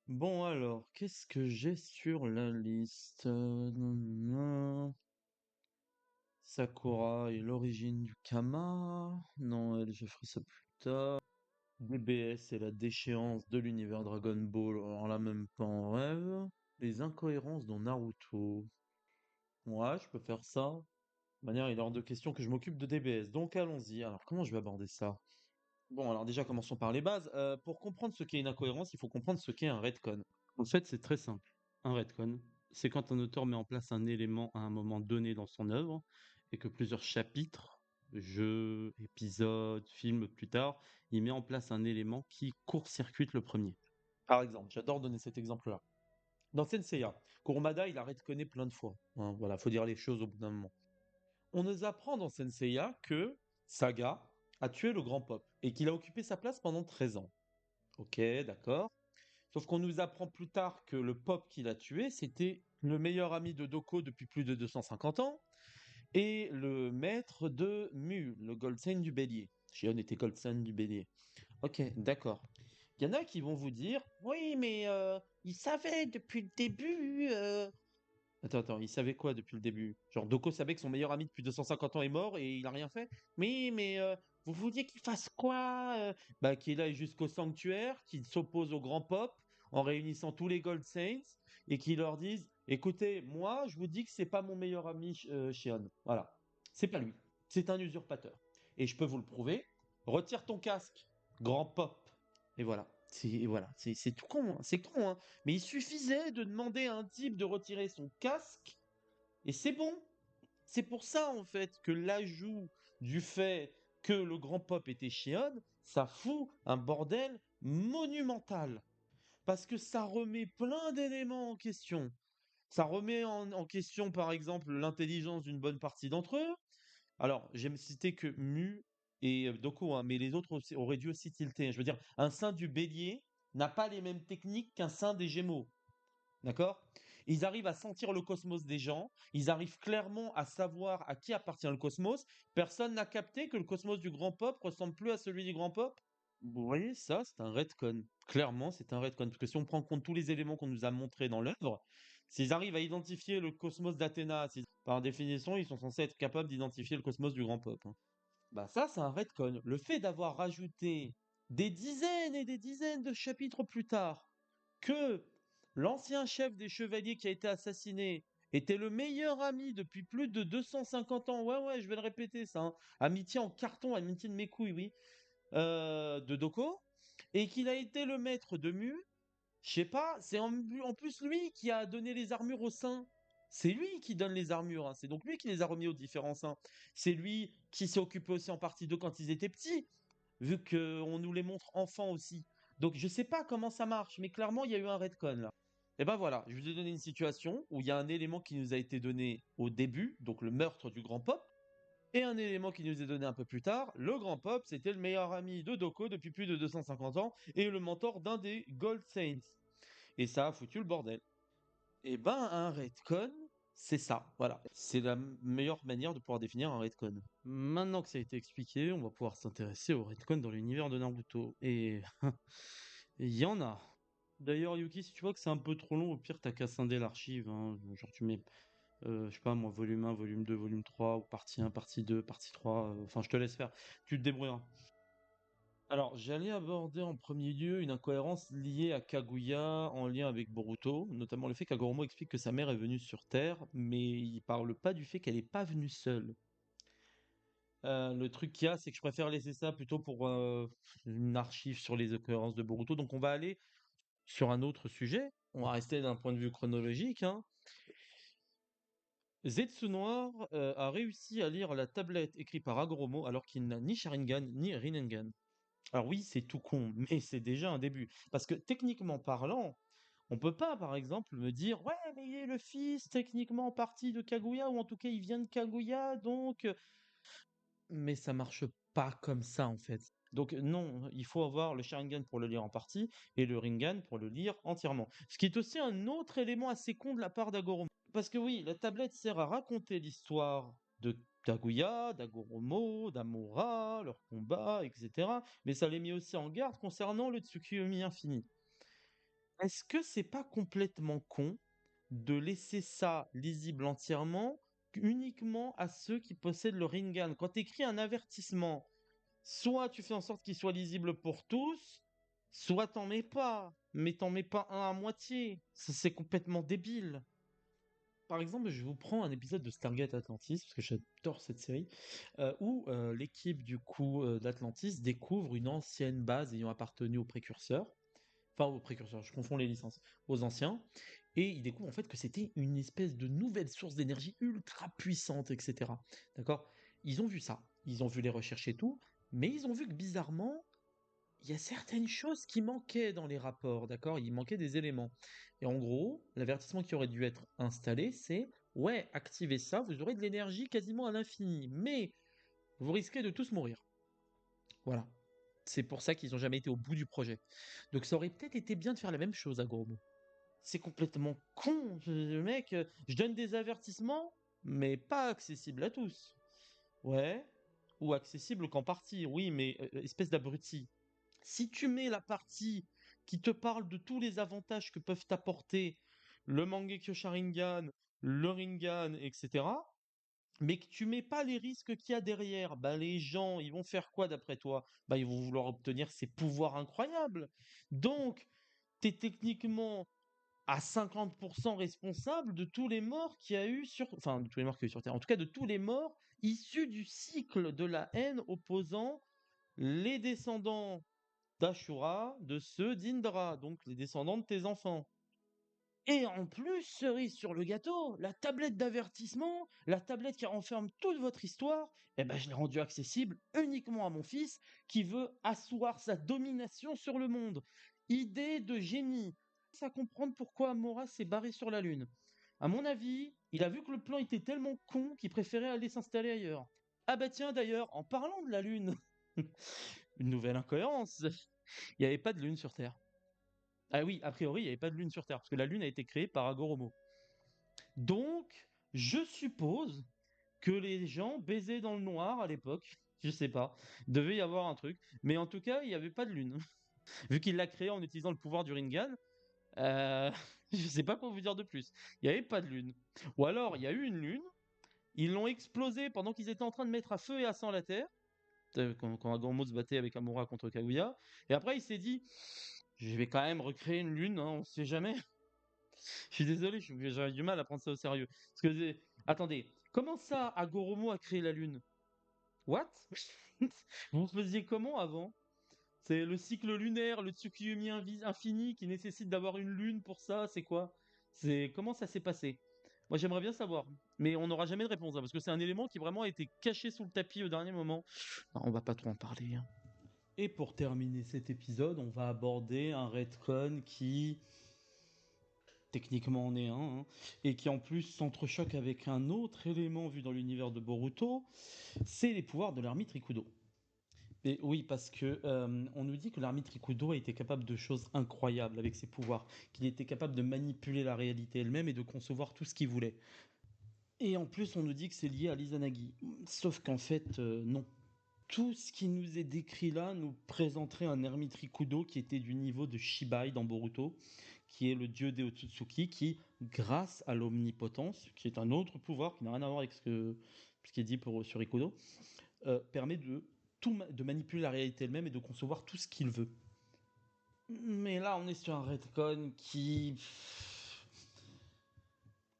Bon alors, qu'est-ce que j'ai sur la liste? Nan. Sakura et l'origine du Kama. Non, elle, je ferai ça plus tard. DBS et la déchéance de l'univers Dragon Ball. Alors là, même pas en rêve. Les incohérences dans Naruto. Ouais, je peux faire ça. De manière, il est hors de question que je m'occupe de DBS. Donc allons-y. Alors, comment je vais aborder ça? Bon, alors déjà, commençons par les bases. Pour comprendre ce qu'est une incohérence, il faut comprendre ce qu'est un retcon. En fait, c'est très simple. Un retcon, c'est quand un auteur met en place un élément à un moment donné dans son œuvre et que plusieurs chapitres, jeux, épisodes, films plus tard, il met en place un élément qui court-circuite le premier. Par exemple, j'adore donner cet exemple-là. Dans Senseiya, Kurumada, il a retconné plein de fois. Hein, voilà, faut dire les choses au bout d'un moment. On nous apprend dans Senseiya que Saga a tué le grand Pop et qu'il a occupé sa place pendant 13 ans. Ok, d'accord. Sauf qu'on nous apprend plus tard que le Pop qu'il a tué, c'était le meilleur ami de Doko depuis plus de 250 ans et le maître de Mu, le Goldstein du Bélier. Shion était Goldstein du Bélier. Ok, d'accord. Il y en a qui vont vous dire, oui, mais il savait depuis le début. Attends, il savait quoi depuis le début? Genre, Doko savait que son meilleur ami depuis 250 ans est mort et il a rien fait? Oui, mais vous vouliez qu'il fasse quoi? Bah, qu'il aille jusqu'au sanctuaire, qu'il s'oppose au grand pop en réunissant tous les Gold Saints et qu'il leur dise, écoutez, moi, je vous dis que c'est pas mon meilleur ami Shion. Voilà. C'est pas lui. C'est un usurpateur. Et je peux vous le prouver. Retire ton casque, grand pop. Et voilà. C'est tout con, hein. C'est con, hein. Mais il suffisait de demander à un type de retirer son casque et c'est bon. C'est pour ça en fait que l'ajout du fait que le grand pop était Shion, ça fout un bordel monumental. Parce que ça remet plein d'éléments en question. Ça remet en question par exemple l'intelligence d'une bonne partie d'entre eux. Alors, j'aime citer que Mu et Doko, hein, mais les autres auraient dû aussi tilter. Je veux dire, un saint du bélier n'a pas les mêmes techniques qu'un saint des gémeaux. D'accord? Ils arrivent à sentir le cosmos des gens, ils arrivent clairement à savoir à qui appartient le cosmos. Personne n'a capté que le cosmos du grand pop ressemble plus à celui du grand pop. Vous voyez, ça, c'est un retcon. Clairement, c'est un retcon. Parce que si on prend en compte tous les éléments qu'on nous a montrés dans l'œuvre, s'ils arrivent à identifier le cosmos d'Athéna, par définition, ils sont censés être capables d'identifier le cosmos du grand pop. Hein. Bah ça, c'est un retcon. Le fait d'avoir rajouté des dizaines et des dizaines de chapitres plus tard que l'ancien chef des chevaliers qui a été assassiné était le meilleur ami depuis plus de 250 ans. Ouais, ouais, je vais le répéter ça. Hein. Amitié en carton, amitié de mes couilles, oui. De Doko. Et qu'il a été le maître de Mu. Je sais pas, c'est en plus lui qui a donné les armures aux saints. C'est lui qui donne les armures. Hein. C'est donc lui qui les a remis aux différents saints. C'est lui qui s'est occupé aussi en partie d'eux quand ils étaient petits, vu qu'on nous les montre enfants aussi. Donc je sais pas comment ça marche, mais clairement il y a eu un retcon là. Et ben voilà, je vous ai donné une situation où il y a un élément qui nous a été donné au début, donc le meurtre du grand pop, et un élément qui nous est donné un peu plus tard, le grand pop, c'était le meilleur ami de Doko depuis plus de 250 ans et le mentor d'un des Gold Saints. Et ça a foutu le bordel. Et ben un retcon, c'est ça, voilà. C'est la meilleure manière de pouvoir définir un retcon. Maintenant que ça a été expliqué, on va pouvoir s'intéresser au retcon dans l'univers de Naruto. Et il y en a. D'ailleurs, Yuki, si tu vois que c'est un peu trop long, au pire, t'as qu'à scinder l'archive. Hein. Genre, tu mets, je sais pas moi, volume 1, volume 2, volume 3, ou partie 1, partie 2, partie 3. Enfin, je te laisse faire. Tu te débrouilleras. Alors, j'allais aborder en premier lieu une incohérence liée à Kaguya en lien avec Boruto, notamment le fait qu'Agoromo explique que sa mère est venue sur Terre, mais il parle pas du fait qu'elle n'est pas venue seule. Le truc qu'il y a, c'est que je préfère laisser ça plutôt pour une archive sur les incohérences de Boruto. Donc, on va aller sur un autre sujet. On va rester d'un point de vue chronologique. Hein. Zetsu Noir a réussi à lire la tablette écrite par Agoromo alors qu'il n'a ni Sharingan ni Rinnegan. Alors oui, c'est tout con, mais c'est déjà un début. Parce que techniquement parlant, on peut pas, par exemple, me dire ouais, mais il est le fils techniquement parti de Kaguya, ou en tout cas il vient de Kaguya, donc. Mais ça marche pas comme ça en fait. Donc non, il faut avoir le Sharingan pour le lire en partie et le Rinnegan pour le lire entièrement. Ce qui est aussi un autre élément assez con de la part d'Agoromo. Parce que oui, la tablette sert à raconter l'histoire de Kaguya, d'Agoromo, d'Amura, leur combat, etc. Mais ça les met aussi en garde concernant le Tsukuyomi infini. Est-ce que c'est pas complètement con de laisser ça lisible entièrement uniquement à ceux qui possèdent le Rinnegan? Quand tu écris un avertissement, soit tu fais en sorte qu'il soit lisible pour tous, soit t'en mets pas. Mais t'en mets pas un à moitié. Ça, c'est complètement débile. Par exemple, je vous prends un épisode de Stargate Atlantis, parce que j'adore cette série, où l'équipe du coup d'Atlantis découvre une ancienne base ayant appartenu aux précurseurs, enfin aux précurseurs, je confonds les licences, aux anciens, et ils découvrent en fait que c'était une espèce de nouvelle source d'énergie ultra puissante, etc. D'accord? Ils ont vu ça, ils ont vu les recherches et tout, mais ils ont vu que bizarrement, il y a certaines choses qui manquaient dans les rapports, d'accord? Il manquait des éléments. Et en gros, l'avertissement qui aurait dû être installé, c'est ouais, activez ça, vous aurez de l'énergie quasiment à l'infini, mais vous risquez de tous mourir. Voilà. C'est pour ça qu'ils n'ont jamais été au bout du projet. Donc ça aurait peut-être été bien de faire la même chose à gros mots. C'est complètement con, mec. Je donne des avertissements, mais pas accessibles à tous. Ouais. Ou accessibles qu'en partie, oui, mais espèce d'abruti. Si tu mets la partie qui te parle de tous les avantages que peuvent t'apporter le Mangekyo Sharingan, le Rinnegan, etc., mais que tu mets pas les risques qu'il y a derrière, bah les gens, ils vont faire quoi d'après toi? Bah ils vont vouloir obtenir ces pouvoirs incroyables. Donc, tu es techniquement à 50% responsable de tous les morts qu'il y a eu sur... Enfin, de tous les morts qu'il y a eu sur Terre. En tout cas, de tous les morts issus du cycle de la haine opposant les descendants d'Ashura, de ceux d'Indra, donc les descendants de tes enfants. Et en plus, cerise sur le gâteau, la tablette d'avertissement, la tablette qui renferme toute votre histoire, eh ben, je l'ai rendue accessible uniquement à mon fils qui veut asseoir sa domination sur le monde. Idée de génie. À comprendre pourquoi Amora s'est barré sur la Lune. À mon avis, il a vu que le plan était tellement con qu'il préférait aller s'installer ailleurs. Ah bah tiens d'ailleurs, en parlant de la Lune, une nouvelle incohérence, il n'y avait pas de Lune sur Terre. Ah oui, a priori, il n'y avait pas de Lune sur Terre, parce que la Lune a été créée par Agoromo. Donc, je suppose que les gens baisaient dans le noir à l'époque. Je sais pas. Devait y avoir un truc. Mais en tout cas, il n'y avait pas de Lune. Vu qu'il l'a créé en utilisant le pouvoir du Rinnegan, euh, je sais pas quoi vous dire de plus. Il n'y avait pas de Lune. Ou alors, il y a eu une Lune, ils l'ont explosée pendant qu'ils étaient en train de mettre à feu et à sang la Terre, quand Agoromo se battait avec Amura contre Kaguya. Et après, il s'est dit, je vais quand même recréer une Lune, hein, on sait jamais. Je suis désolé, j'aurais du mal à prendre ça au sérieux. Parce que, attendez, comment ça, Agoromo a créé la Lune? What? Vous faisiez comment avant? C'est le cycle lunaire, le Tsukuyomi infini qui nécessite d'avoir une lune pour ça, c'est quoi? C'est comment ça s'est passé? Moi j'aimerais bien savoir, mais on n'aura jamais de réponse hein, parce que c'est un élément qui vraiment a été caché sous le tapis au dernier moment. Non, on va pas trop en parler, hein. Et pour terminer cet épisode, on va aborder un retcon qui techniquement en est un, hein, et qui en plus s'entrechoque avec un autre élément vu dans l'univers de Boruto, c'est les pouvoirs de l'ermite Rikudo. Et oui, parce que on nous dit que l'ermite Rikudo a été capable de choses incroyables avec ses pouvoirs, qu'il était capable de manipuler la réalité elle-même et de concevoir tout ce qu'il voulait. Et en plus, on nous dit que c'est lié à l'Izanagi. Sauf qu'en fait, non. Tout ce qui nous est décrit là nous présenterait un ermite Rikudo qui était du niveau de Shibai dans Boruto, qui est le dieu des Otsutsuki, qui, grâce à l'omnipotence, qui est un autre pouvoir qui n'a rien à voir avec ce qui est dit sur Rikudo, permet de manipuler la réalité elle-même et de concevoir tout ce qu'il veut. Mais là, on est sur un retcon qui...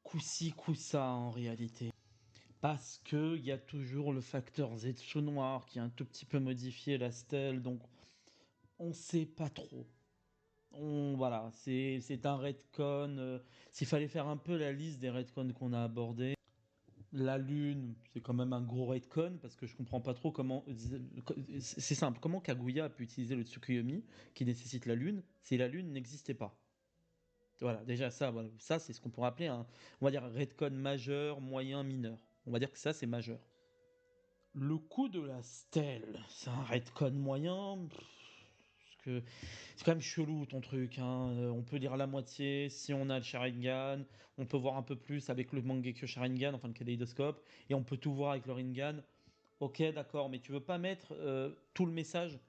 coup-ci, coup-ça en réalité. Parce qu'il y a toujours le facteur Zetsu noir qui a un tout petit peu modifié la stèle, donc on sait pas trop. Voilà, c'est un retcon. S'il fallait faire un peu la liste des retcons qu'on a abordés, la Lune, c'est quand même un gros retcon parce que je comprends pas trop comment. C'est simple, comment Kaguya a pu utiliser le Tsukuyomi qui nécessite la Lune si la Lune n'existait pas? Voilà, déjà ça, voilà, ça c'est ce qu'on pourrait appeler un, on va dire, retcon majeur, moyen, mineur. On va dire que ça c'est majeur. Le coup de la stèle, c'est un retcon moyen. Parce que c'est quand même chelou ton truc, hein. On peut lire la moitié si on a le Sharingan, on peut voir un peu plus avec le Mangekyo Sharingan, enfin le kaléidoscope, et on peut tout voir avec le Rinnegan. Ok, d'accord, mais tu veux pas mettre tout le message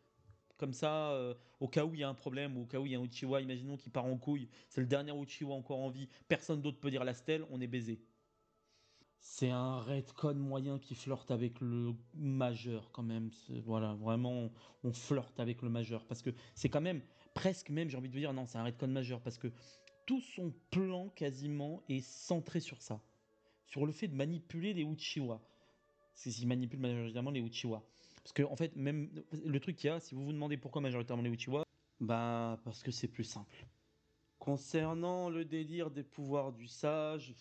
Comme ça, au cas où il y a un problème, ou au cas où il y a un Uchiwa, imaginons qu'il part en couille, c'est le dernier Uchiwa encore en vie, personne d'autre peut dire la stèle, on est baisé. C'est un retcon moyen qui flirte avec le majeur quand même. Voilà, vraiment, on flirte avec le majeur. Parce que c'est quand même, presque même, j'ai envie de vous dire, non, c'est un retcon majeur. Parce que tout son plan quasiment est centré sur ça. Sur le fait de manipuler les Uchiwa. C'est s'ils manipulent majoritairement les Uchiwa. Parce que, en fait, même le truc qu'il y a, si vous vous demandez pourquoi majoritairement les Uchiwa, bah, parce que c'est plus simple. Concernant le délire des pouvoirs du sage,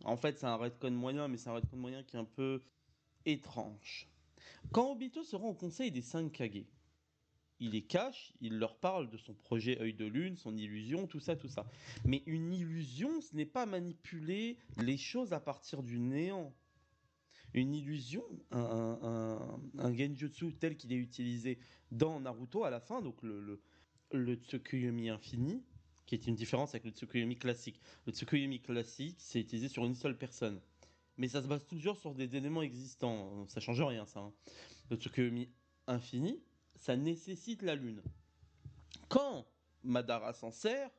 en fait, c'est un retcon moyen, mais c'est un retcon moyen qui est un peu étrange. Quand Obito se rend au conseil des 5 Kage, il les cache, il leur parle de son projet œil de lune, son illusion, tout ça, tout ça. Mais une illusion, ce n'est pas manipuler les choses à partir du néant. Une illusion, un genjutsu tel qu'il est utilisé dans Naruto à la fin, donc le Tsukuyomi infini, qui est une différence avec le Tsukuyomi classique. Le Tsukuyomi classique, c'est utilisé sur une seule personne. Mais ça se base toujours sur des éléments existants. Ça change rien, ça. Hein. Le Tsukuyomi infini, ça nécessite la lune. Quand Madara s'en sert,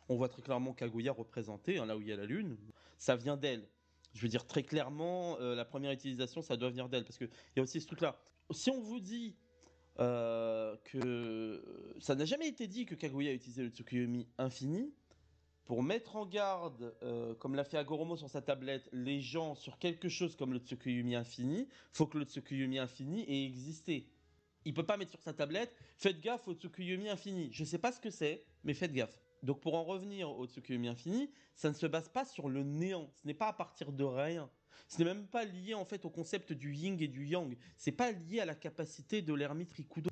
on voit très clairement Kaguya représenté, hein, là où il y a la lune. Ça vient d'elle. Je veux dire très clairement, la première utilisation, ça doit venir d'elle. Parce qu'il y a aussi ce truc-là. Si on vous dit que ça n'a jamais été dit que Kaguya a utilisé le Tsukuyomi infini, pour mettre en garde, comme l'a fait Agoromo sur sa tablette, les gens sur quelque chose comme le Tsukuyomi infini, faut que le Tsukuyomi infini ait existé. Il peut pas mettre sur sa tablette, faites gaffe au Tsukuyomi infini. Je sais pas ce que c'est, mais faites gaffe. Donc pour en revenir au Tsukuyomi infini, ça ne se base pas sur le néant. Ce n'est pas à partir de rien. Ce n'est même pas lié en fait au concept du yin et du yang. C'est pas lié à la capacité de l'ermite Rikudo.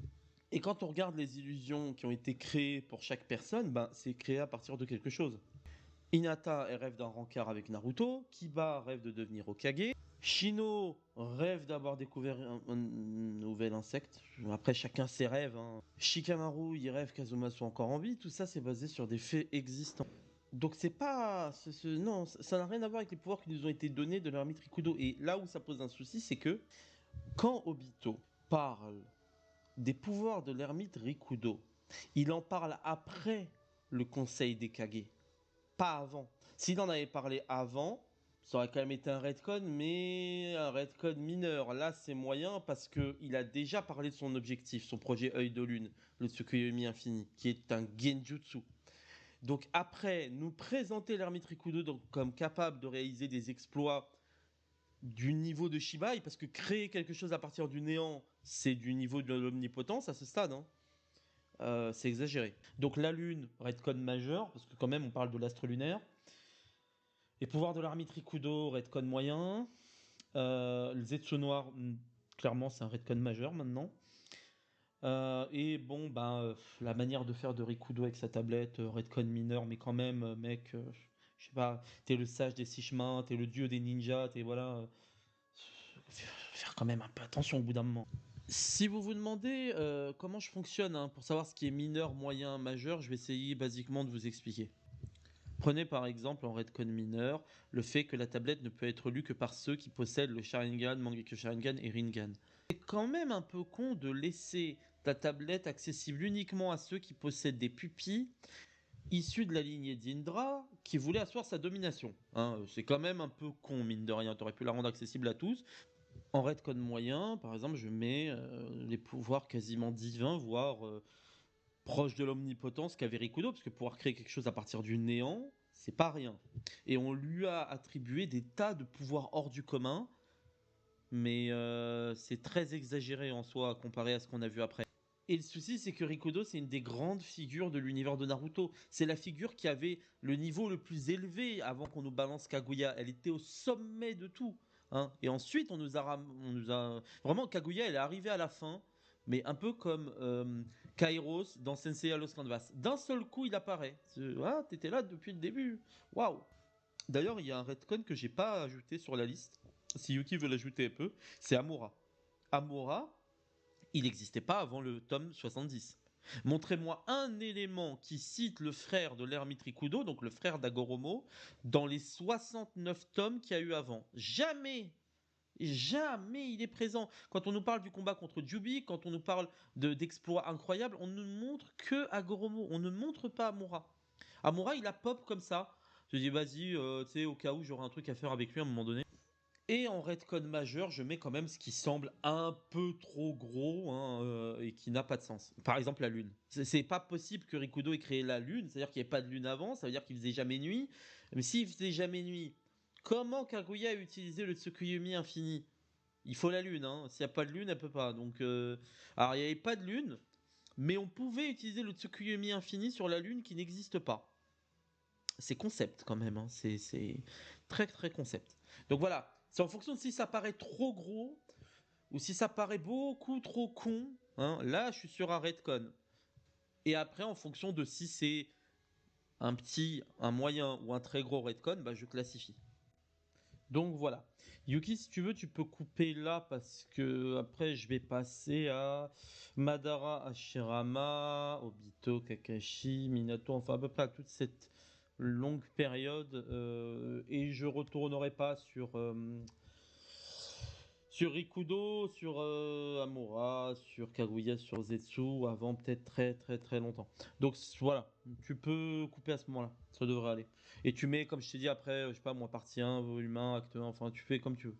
Et quand on regarde les illusions qui ont été créées pour chaque personne, ben, c'est créé à partir de quelque chose. Hinata elle rêve d'un rencard avec Naruto, Kiba rêve de devenir Hokage, Shino rêve d'avoir découvert un nouvel insecte. Après, chacun ses rêves. Hein. Shikamaru, il rêve qu'Azuma soit encore en vie. Tout ça, c'est basé sur des faits existants. Donc c'est pas... non, ça n'a rien à voir avec les pouvoirs qui nous ont été donnés de l'ermite Rikudo. Et là où ça pose un souci, c'est que quand Obito parle des pouvoirs de l'ermite Rikudo, il en parle après le conseil des Kage, pas avant. S'il en avait parlé avant, ça aurait quand même été un retcon, mais un retcon mineur. Là, c'est moyen parce qu'il a déjà parlé de son objectif, son projet œil de lune, le Tsukuyomi infini, qui est un genjutsu. Donc après, nous présenter l'ermite Rikudo comme capable de réaliser des exploits du niveau de Shibai, parce que créer quelque chose à partir du néant, c'est du niveau de l'omnipotence à ce stade. Hein. C'est exagéré. Donc la lune, retcon majeur, parce que quand même on parle de l'astre lunaire. Les pouvoirs de l'ermite Rikudo, retcon moyen. Le Zetsu noir, clairement c'est un retcon majeur maintenant. Et bon, ben, la manière de faire de Rikudo avec sa tablette, retcon mineur, mais quand même, mec, je sais pas, t'es le sage des six chemins, t'es le dieu des ninjas, t'es voilà. Faire quand même un peu attention au bout d'un moment. Si vous vous demandez comment je fonctionne hein, pour savoir ce qui est mineur, moyen, majeur, je vais essayer basiquement de vous expliquer. Prenez par exemple en retcon mineur le fait que la tablette ne peut être lue que par ceux qui possèdent le Sharingan, Mangekyo Sharingan et Rinnegan. C'est quand même un peu con de laisser ta tablette accessible uniquement à ceux qui possèdent des pupilles issus de la lignée d'Indra qui voulait asseoir sa domination. Hein, c'est quand même un peu con, mine de rien. T'aurais pu la rendre accessible à tous. En retcon moyen, par exemple, je mets les pouvoirs quasiment divins, voire proches de l'omnipotence qu'avait Rikudo, parce que pouvoir créer quelque chose à partir du néant, c'est pas rien. Et on lui a attribué des tas de pouvoirs hors du commun, mais c'est très exagéré en soi comparé à ce qu'on a vu après. Et le souci, c'est que Rikudo, c'est une des grandes figures de l'univers de Naruto. C'est la figure qui avait le niveau le plus élevé avant qu'on nous balance Kaguya. Elle était au sommet de tout. Hein. Et ensuite, on nous a... Vraiment, Kaguya, elle est arrivée à la fin, mais un peu comme Kairos dans Sensei à Los Canvas. D'un seul coup, il apparaît. Ah, t'étais là depuis le début. Waouh. D'ailleurs, il y a un retcon que j'ai pas ajouté sur la liste. Si Yuki veut l'ajouter un peu, c'est Amura. Amura, il n'existait pas avant le tome 70. Montrez-moi un élément qui cite le frère de l'ermite Rikudo, donc le frère d'Agoromo, dans les 69 tomes qu'il y a eu avant. Jamais Jamais il est présent. Quand on nous parle du combat contre Jubi, quand on nous parle d'exploits incroyables, on ne montre que Agoromo. On ne montre pas Amura. Amura, il a pop comme ça. Je dis, vas-y, tu sais, au cas où j'aurai un truc à faire avec lui à un moment donné. Et en redcon majeur, je mets quand même ce qui semble un peu trop gros hein, et qui n'a pas de sens. Par exemple, la lune. C'est pas possible que Rikudo ait créé la lune, c'est-à-dire qu'il n'y ait pas de lune avant, ça veut dire qu'il faisait jamais nuit. Mais s'il faisait jamais nuit, comment Kaguya a utilisé le Tsukuyomi infini? Il faut la lune, hein. S'il n'y a pas de lune, elle peut pas. Donc, alors il n'y avait pas de lune, mais on pouvait utiliser le Tsukuyomi infini sur la lune qui n'existe pas. C'est concept quand même, hein. C'est très très concept. Donc voilà, c'est en fonction de si ça paraît trop gros ou si ça paraît beaucoup trop con. Hein. Là, je suis sur un redcon. Et après, en fonction de si c'est un petit, un moyen ou un très gros redcon, bah, je classifie. Donc voilà. Yuki, si tu veux, tu peux couper là parce que après je vais passer à Madara Hashirama, Obito, Kakashi, Minato, enfin à peu près à toute cette longue période et je retournerai pas sur Rikudo, sur Amura, sur Kaguya, sur Zetsu avant peut-être très très très longtemps. Donc voilà, tu peux couper à ce moment-là, ça devrait aller. Et tu mets, comme je t'ai dit après, je sais pas moi, partie 1, volume 1, acte 1, enfin tu fais comme tu veux.